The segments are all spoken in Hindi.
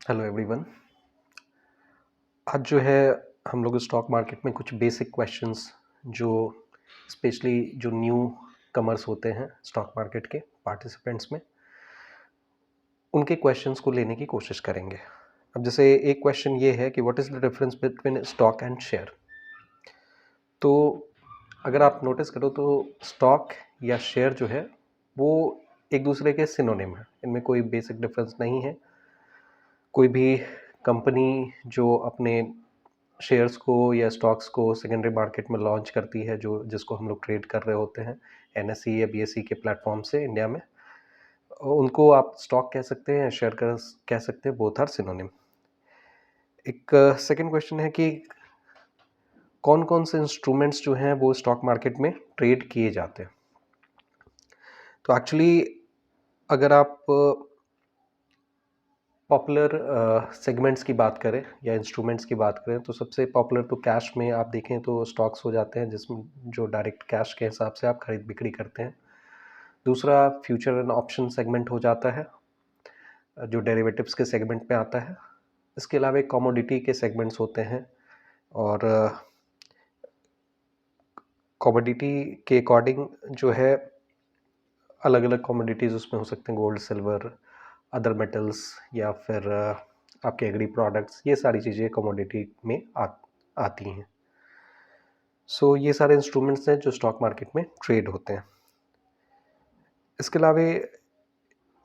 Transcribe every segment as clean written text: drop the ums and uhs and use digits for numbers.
Hello everyone. आज जो है हम लोग स्टॉक मार्केट में कुछ बेसिक क्वेश्चंस जो स्पेशली जो न्यू कमर्स होते हैं स्टॉक मार्केट के पार्टिसिपेंट्स में, उनके क्वेश्चंस को लेने की कोशिश करेंगे। अब जैसे एक क्वेश्चन ये है कि what is the difference between stock and share. तो अगर आप नोटिस करो तो स्टॉक या शेयर जो है वो एक दूसरे के सिनोनिम है, इनमें कोई बेसिक डिफरेंस नहीं है। कोई भी कंपनी जो अपने शेयर्स को या स्टॉक्स को सेकेंडरी मार्केट में लॉन्च करती है, जो जिसको हम लोग ट्रेड कर रहे होते हैं एनएसई या बीएसई के प्लेटफॉर्म से इंडिया में, उनको आप स्टॉक कह सकते हैं, शेयर कह सकते हैं, बोथ आर सिनोनिम। एक सेकंड क्वेश्चन है कि कौन कौन से इंस्ट्रूमेंट्स जो हैं वो स्टॉक मार्केट में ट्रेड किए जाते हैं। तो एक्चुअली अगर आप पॉपुलर सेगमेंट्स की बात करें या इंस्ट्रूमेंट्स की बात करें तो सबसे पॉपुलर तो कैश में आप देखें तो स्टॉक्स हो जाते हैं, जिसमें जो डायरेक्ट कैश के हिसाब से आप खरीद बिक्री करते हैं। दूसरा फ्यूचर एंड ऑप्शन सेगमेंट हो जाता है, जो डेरिवेटिव्स के सेगमेंट में आता है। इसके अलावा एक कमोडिटी के सेगमेंट्स होते हैं, और कमोडिटी के अकॉर्डिंग जो है अलग अलग कमोडिटीज़ उसमें हो सकते हैं, गोल्ड, सिल्वर, अदर मेटल्स, या फिर आपके एग्री प्रोडक्ट्स, ये सारी चीज़ें कमोडिटी में आती हैं। सो ये सारे इंस्ट्रूमेंट्स हैं जो स्टॉक मार्केट में ट्रेड होते हैं। इसके अलावा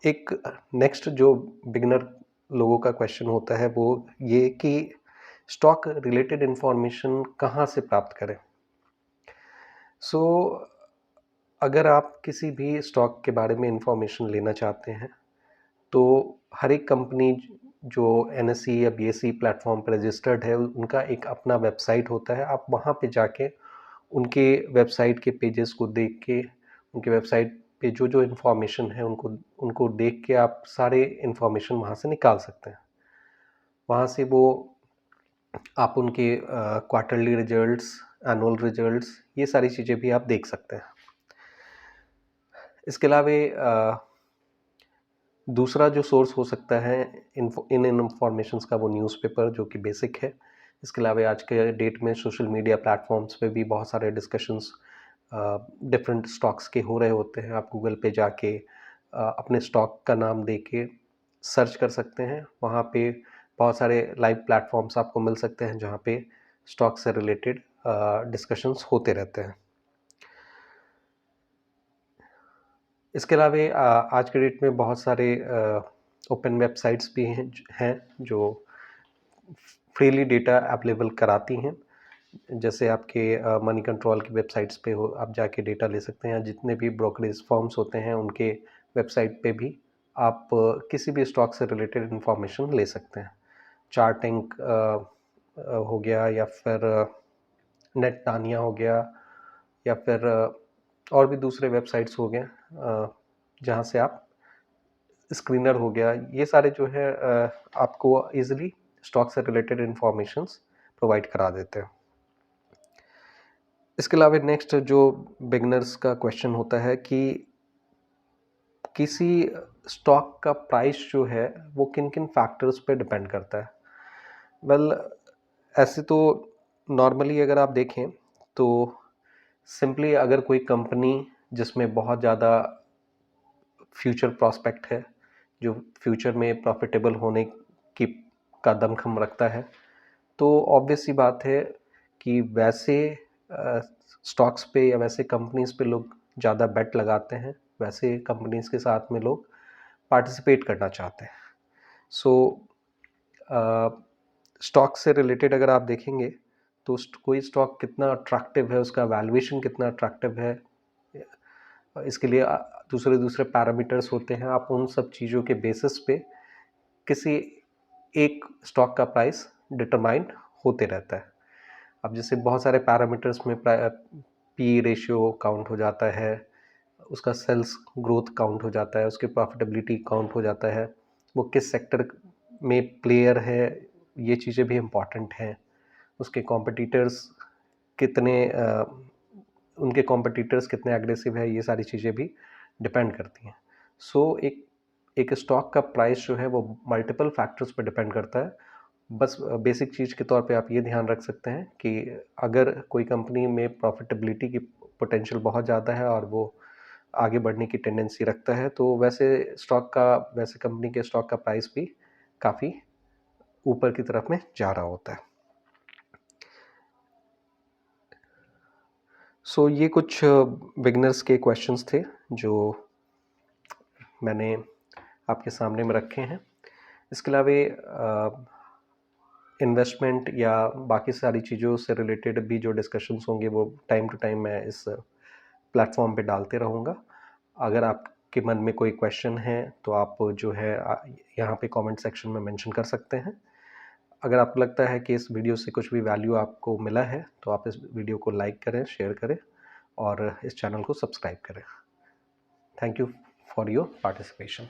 एक नेक्स्ट जो बिगिनर लोगों का क्वेश्चन होता है वो ये कि स्टॉक रिलेटेड इंफॉर्मेशन कहाँ से प्राप्त करें। सो अगर आप किसी भी स्टॉक के बारे में इंफॉर्मेशन लेना चाहते हैं तो हर एक कंपनी जो एनएसई या बीएसई प्लेटफॉर्म पर रजिस्टर्ड है उनका एक अपना वेबसाइट होता है। आप वहाँ पे जाके उनके वेबसाइट के पेजेस को देख के, उनके वेबसाइट पे जो जो इन्फॉर्मेशन है उनको उनको देख के आप सारे इन्फॉर्मेशन वहाँ से निकाल सकते हैं। वहाँ से वो आप उनके क्वार्टरली रिजल्ट्स, एनुअल रिजल्ट्स, ये सारी चीज़ें भी आप देख सकते हैं। इसके अलावा दूसरा जो सोर्स हो सकता है इन इन्फॉर्मेशंस का, वो न्यूज़पेपर, जो कि बेसिक है। इसके अलावा आज के डेट में सोशल मीडिया प्लेटफॉर्म्स पे भी बहुत सारे डिस्कशंस डिफरेंट स्टॉक्स के हो रहे होते हैं। आप गूगल पे जाके अपने स्टॉक का नाम दे के सर्च कर सकते हैं। वहाँ पे बहुत सारे लाइव प्लेटफॉर्म्स आपको मिल सकते हैं जहाँ पे स्टॉक से रिलेटेड डिस्कशंस होते रहते हैं। इसके अलावा आज के डेट में बहुत सारे ओपन वेबसाइट्स भी हैं जो फ्रीली डेटा अवेलेबल कराती हैं। जैसे आपके मनी कंट्रोल की वेबसाइट्स पे हो, आप जाके डेटा ले सकते हैं। जितने भी ब्रोकरेज फर्म्स होते हैं उनके वेबसाइट पे भी आप किसी भी स्टॉक से रिलेटेड इंफॉर्मेशन ले सकते हैं। चार्टिंग हो गया, या फिर नेट दानिया हो गया, या फिर और भी दूसरे वेबसाइट्स हो गए जहाँ से आप, स्क्रीनर हो गया, ये सारे जो है आपको इजीली स्टॉक से रिलेटेड इंफॉर्मेशंस प्रोवाइड करा देते हैं। इसके अलावा नेक्स्ट जो बिगनर्स का क्वेश्चन होता है कि किसी स्टॉक का प्राइस जो है वो किन किन फैक्टर्स पे डिपेंड करता है। वेल, ऐसे तो नॉर्मली अगर आप देखें तो सिंपली अगर कोई कंपनी जिसमें बहुत ज़्यादा फ्यूचर प्रॉस्पेक्ट है, जो फ्यूचर में प्रॉफिटेबल होने की का दमखम रखता है, तो ऑब्वियस सी बात है कि वैसे स्टॉक्स पे या वैसे कंपनीज पे लोग ज़्यादा बेट लगाते हैं, वैसे कंपनीज के साथ में लोग पार्टिसिपेट करना चाहते हैं। सो स्टॉक से रिलेटेड अगर आप देखेंगे तो कोई स्टॉक कितना अट्रैक्टिव है, उसका वैल्यूएशन कितना अट्रैक्टिव है, इसके लिए दूसरे दूसरे पैरामीटर्स होते हैं। आप उन सब चीज़ों के बेसिस पे किसी एक स्टॉक का प्राइस डिटरमाइंड होते रहता है। अब जैसे बहुत सारे पैरामीटर्स में पी रेशियो काउंट हो जाता है, उसका सेल्स ग्रोथ काउंट हो जाता है, उसकी प्रॉफिटेबिलिटी काउंट हो जाता है, वो किस सेक्टर में प्लेयर है, ये चीज़ें भी इम्पॉर्टेंट हैं। उसके कॉम्पिटिटर्स कितने उनके कॉम्पिटिटर्स कितने एग्रेसिव है, ये सारी चीज़ें भी डिपेंड करती हैं। सो एक एक स्टॉक का प्राइस जो है वो मल्टीपल फैक्टर्स पे डिपेंड करता है। बस बेसिक चीज़ के तौर पे आप ये ध्यान रख सकते हैं कि अगर कोई कंपनी में प्रॉफिटेबिलिटी की पोटेंशियल बहुत ज़्यादा है और वो आगे बढ़ने की टेंडेंसी रखता है, तो वैसे कंपनी के स्टॉक का प्राइस भी काफ़ी ऊपर की तरफ में जा रहा होता है। सो ये कुछ बिगनर्स के क्वेश्चंस थे जो मैंने आपके सामने में रखे हैं। इसके अलावा इन्वेस्टमेंट या बाकी सारी चीज़ों से रिलेटेड भी जो डिस्कशंस होंगे वो टाइम टू टाइम मैं इस प्लेटफॉर्म पे डालते रहूँगा। अगर आपके मन में कोई क्वेश्चन है तो आप जो है यहाँ पे कमेंट सेक्शन में मेंशन कर सकते हैं। अगर आपको लगता है कि इस वीडियो से कुछ भी वैल्यू आपको मिला है तो आप इस वीडियो को लाइक करें, शेयर करें और इस चैनल को सब्सक्राइब करें। Thank you for your participation.